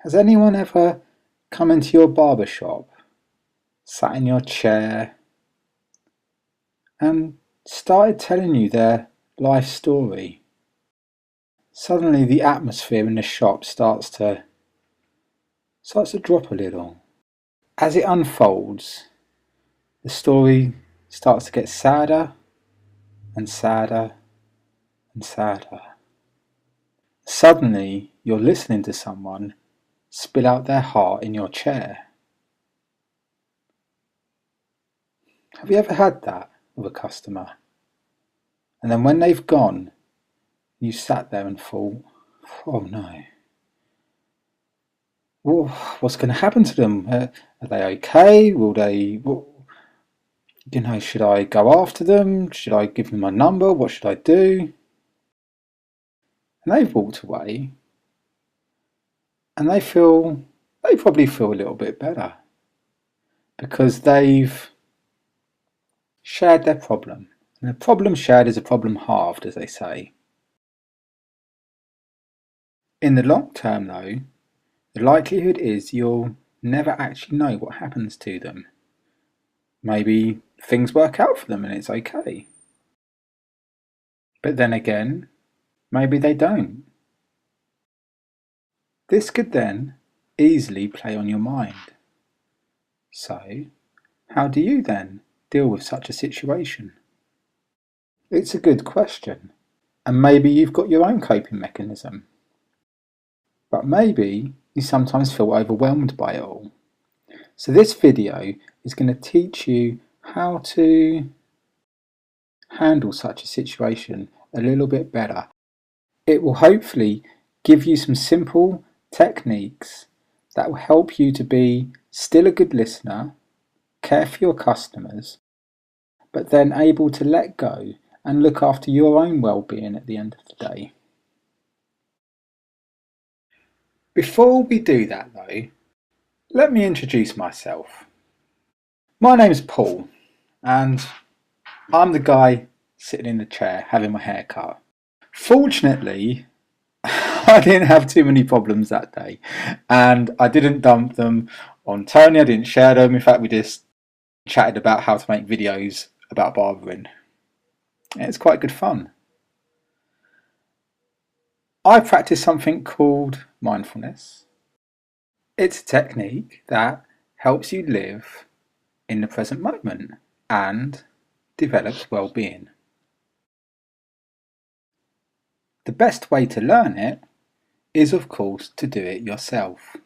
Has anyone ever come into your barber shop, sat in your chair, and started telling you their life story? Suddenly the atmosphere in the shop starts to drop a little. As it unfolds, the story starts to get sadder and sadder and sadder. Suddenly you're listening to someone spill out their heart in your chair. Have you ever had that with a customer? And then when they've gone, you sat there and thought, oh no, well, what's going to happen to them? Are they okay? Will they, should I go after them? Should I give them my number? What should I do? And they've walked away and they probably feel a little bit better because they've shared their problem. And a problem shared is a problem halved, as they say. In the long term, though, the likelihood is you'll never actually know what happens to them. Maybe things work out for them and it's okay. But then again, maybe they don't. This could then easily play on your mind. So, how do you then deal with such a situation? It's a good question, and maybe you've got your own coping mechanism. But maybe you sometimes feel overwhelmed by it all. So this video is going to teach you how to handle such a situation a little bit better. It will hopefully give you some simple techniques that will help you to be still a good listener, care for your customers, but then able to let go and look after your own well-being at the end of the day. Before we do that though, let me introduce myself. My name's Paul and I'm the guy sitting in the chair having my hair cut. Fortunately, I didn't have too many problems that day and I didn't dump them on Tony, I didn't share them. In fact, we just chatted about how to make videos about barbering. It's quite good fun. I practice something called mindfulness. It's a technique that helps you live in the present moment and develops well-being. The best way to learn it is, of course, to do it yourself.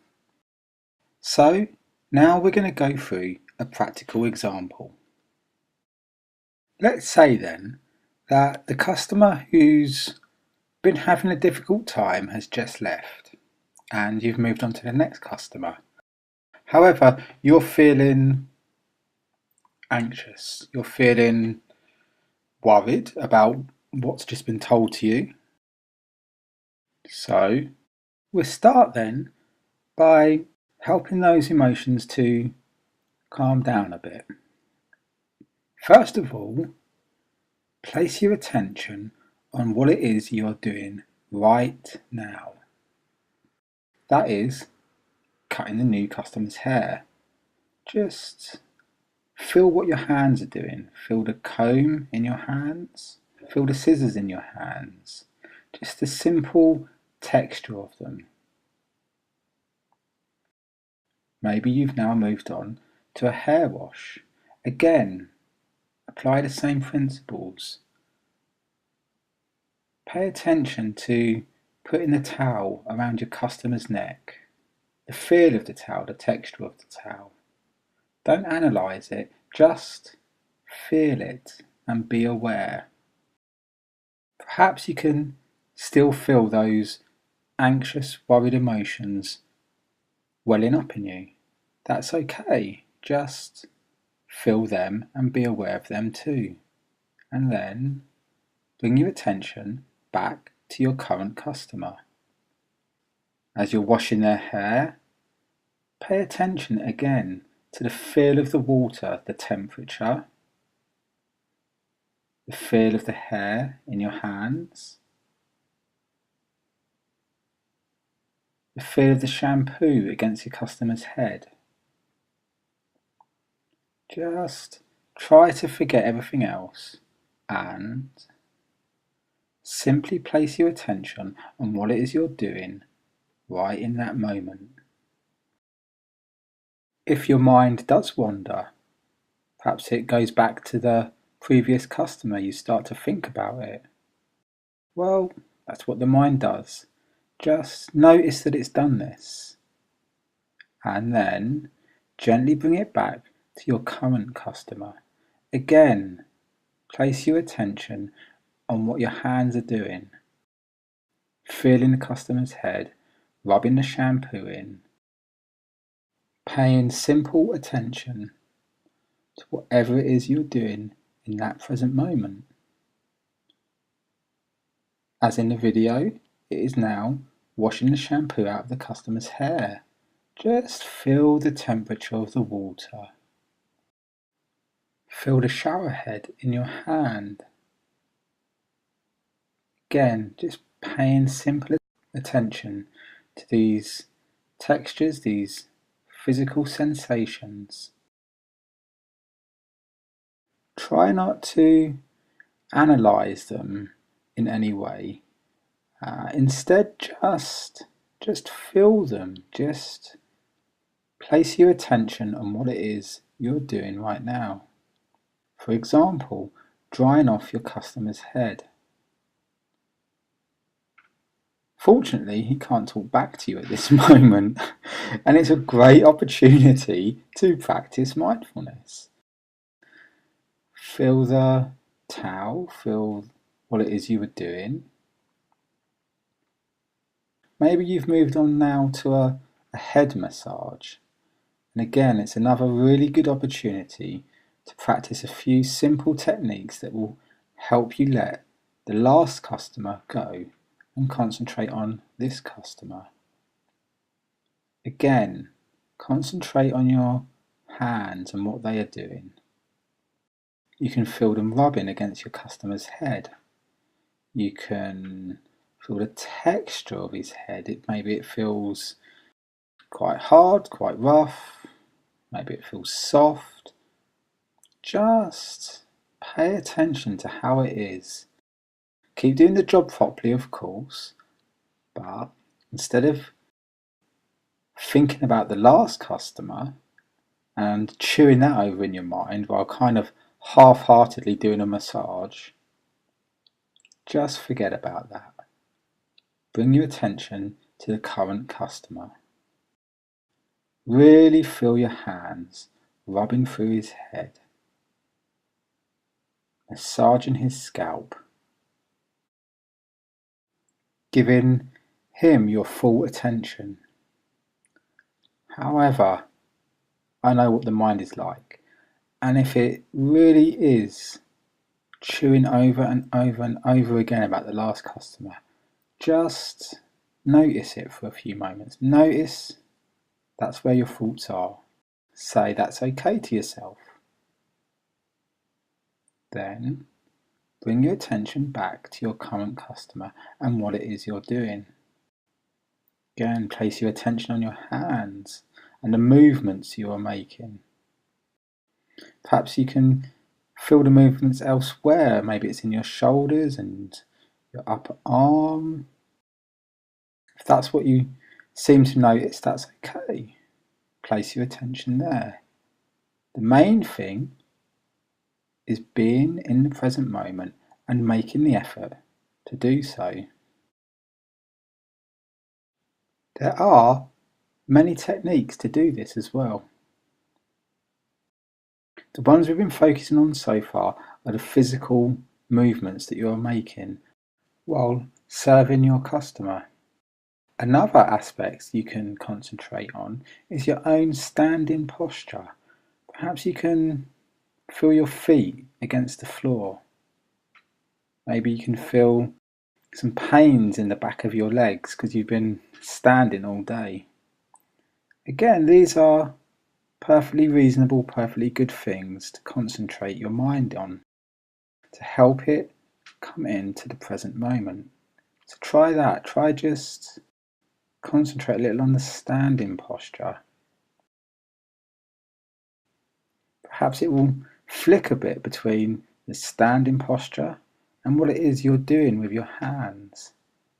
So now we're going to go through a practical example. Let's say then that the customer who's been having a difficult time has just left and you've moved on to the next customer. However, you're feeling anxious, you're feeling worried about what's just been told to you. So we'll start then by helping those emotions to calm down a bit. First of all, place your attention on what it is you're doing right now. That is cutting the new customer's hair. Just feel what your hands are doing. Feel the comb in your hands. Feel the scissors in your hands. Just the simple texture of them. Maybe you've now moved on to a hair wash. Again, apply the same principles. Pay attention to putting the towel around your customer's neck. The feel of the towel, the texture of the towel. Don't analyse it, just feel it and be aware. Perhaps you can still feel those anxious, worried emotions welling up in you. That's okay. Just feel them and be aware of them too. And then bring your attention back to your current customer. As you're washing their hair, pay attention again to the feel of the water, the temperature, the feel of the hair in your hands. the feel of the shampoo against your customer's head. Just try to forget everything else and simply place your attention on what it is you're doing right in that moment. If your mind does wander, perhaps it goes back to the previous customer, you start to think about it. Well, that's what the mind does. Just notice that it's done this. And then gently bring it back to your current customer. Again, place your attention on what your hands are doing. Feeling the customer's head, rubbing the shampoo in. Paying simple attention to whatever it is you're doing in that present moment. As in the video, it is now washing the shampoo out of the customer's hair. Just feel the temperature of the water. Feel the shower head in your hand. Again, just paying simple attention to these textures, these physical sensations. Try not to analyze them in any way. Instead, just feel them. Just place your attention on what it is you're doing right now. For example, drying off your customer's head. Fortunately, he can't talk back to you at this moment, and it's a great opportunity to practice mindfulness. Feel the towel, feel what it is you were doing. Maybe you've moved on now to a head massage. And again, it's another really good opportunity to practice a few simple techniques that will help you let the last customer go and concentrate on this customer. Again, concentrate on your hands and what they are doing. You can feel them rubbing against your customer's head. You can feel the texture of his head. Maybe it feels quite hard, quite rough. Maybe it feels soft. Just pay attention to how it is. Keep doing the job properly, of course, but instead of thinking about the last customer and chewing that over in your mind while kind of half-heartedly doing a massage, just forget about that. Bring your attention to the current customer. Really feel your hands rubbing through his head, massaging his scalp, giving him your full attention. However, I know what the mind is like, and if it really is chewing over and over and over again about the last customer, just notice it for a few moments. Notice that's where your thoughts are. Say that's okay to yourself. Then bring your attention back to your current customer and what it is you're doing. Again, place your attention on your hands and the movements you are making. Perhaps you can feel the movements elsewhere. Maybe it's in your shoulders and your upper arm. If that's what you seem to notice, that's okay. Place your attention there. The main thing is being in the present moment and making the effort to do so. There are many techniques to do this as well. The ones we've been focusing on so far are the physical movements that you are making while serving your customer. Another aspect you can concentrate on is your own standing posture. Perhaps you can feel your feet against the floor. Maybe you can feel some pains in the back of your legs because you've been standing all day. Again, these are perfectly reasonable, perfectly good things to concentrate your mind on, to help it come into the present moment. So try that. Try just concentrate a little on the standing posture. Perhaps it will flick a bit between the standing posture and what it is you're doing with your hands.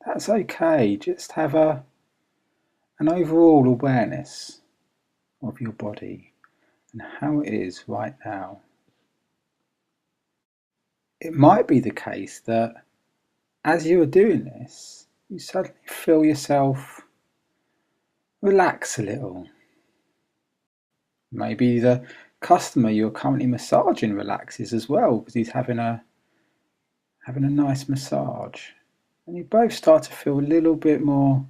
That's okay, just have an overall awareness of your body and how it is right now. It might be the case that as you are doing this, you suddenly feel yourself relax a little. Maybe the customer you're currently massaging relaxes as well because he's having a nice massage. And you both start to feel a little bit more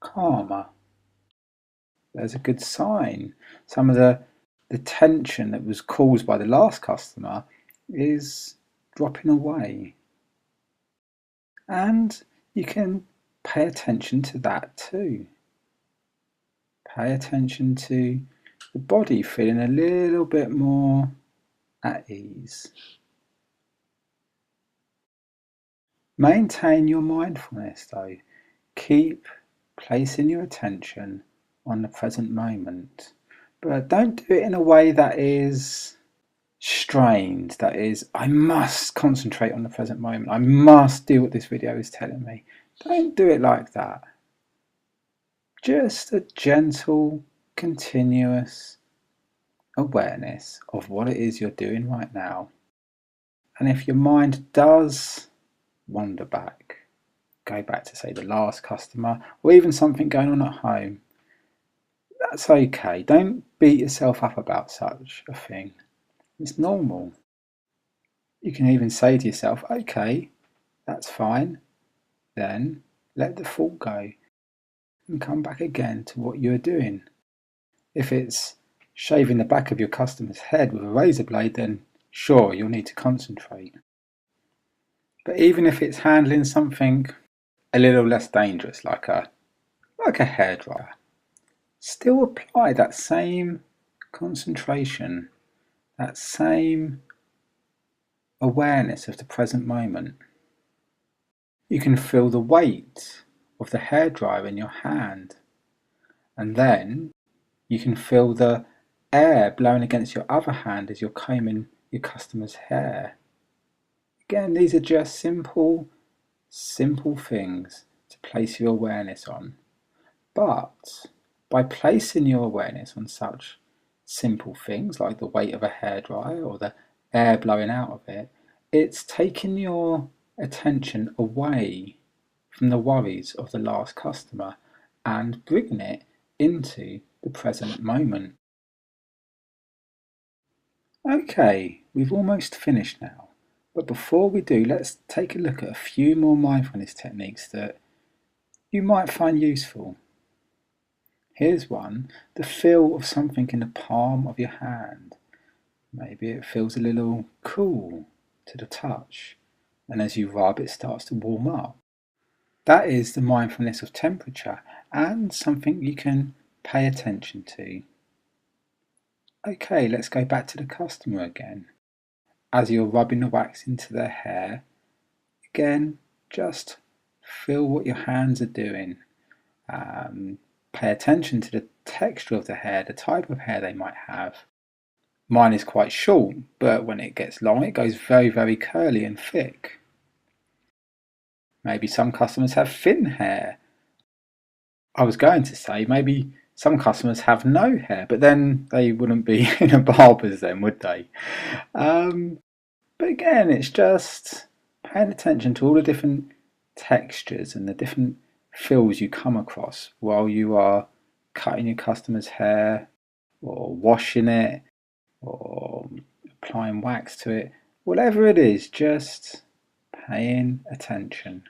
calmer. There's a good sign. Some of the tension that was caused by the last customer is dropping away. And you can pay attention to that too. Pay attention to the body feeling a little bit more at ease. Maintain your mindfulness though. Keep placing your attention on the present moment. But don't do it in a way that is strained, that is, I must concentrate on the present moment. I must do what this video is telling me. Don't do it like that. Just a gentle, continuous awareness of what it is you're doing right now. And if your mind does wander back, go back to say the last customer or even something going on at home, that's okay. Don't beat yourself up about such a thing. It's normal. You can even say to yourself, okay, that's fine. Then let the thought go and come back again to what you're doing. If it's shaving the back of your customer's head with a razor blade, then sure, you'll need to concentrate. But even if it's handling something a little less dangerous, like a hairdryer, still apply that same concentration, that same awareness of the present moment. You can feel the weight of the hairdryer in your hand, and then you can feel the air blowing against your other hand as you're combing your customer's hair. Again, these are just simple things to place your awareness on. But by placing your awareness on such simple things like the weight of a hairdryer or the air blowing out of it, it's taking your attention away from the worries of the last customer and bringing it into the present moment. Okay, we've almost finished now, but before we do, let's take a look at a few more mindfulness techniques that you might find useful. Here's one, the feel of something in the palm of your hand. Maybe it feels a little cool to the touch, and as you rub it starts to warm up. That is the mindfulness of temperature and something you can pay attention to. Okay, let's go back to the customer again. As you're rubbing the wax into their hair, again, just feel what your hands are doing. Pay attention to the texture of the hair, the type of hair they might have. Mine is quite short, but when it gets long, it goes very, very curly and thick. Maybe some customers have thin hair. I was going to say maybe some customers have no hair, but then they wouldn't be in a barber's then, would they? But again, it's just paying attention to all the different textures and the different feels you come across while you are cutting your customer's hair or washing it or applying wax to it. Whatever it is, just paying attention.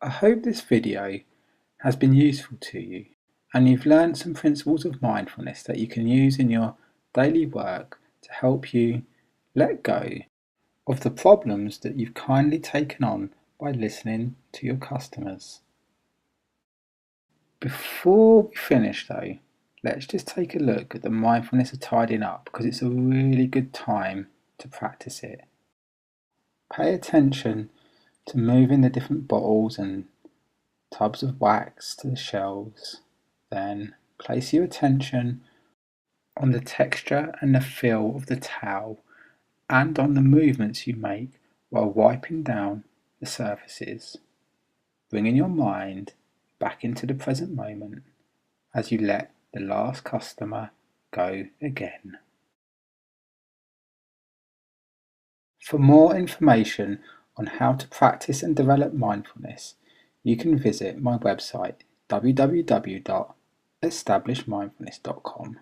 I hope this video has been useful to you and you've learned some principles of mindfulness that you can use in your daily work to help you let go of the problems that you've kindly taken on by listening to your customers. Before we finish though, let's just take a look at the mindfulness of tidying up because it's a really good time to practice it. Pay attention to moving the different bottles and tubs of wax to the shelves. Then place your attention on the texture and the feel of the towel and on the movements you make while wiping down the surfaces, bringing your mind back into the present moment as you let the last customer go again. For more information on how to practice and develop mindfulness, you can visit my website www.establishmindfulness.com.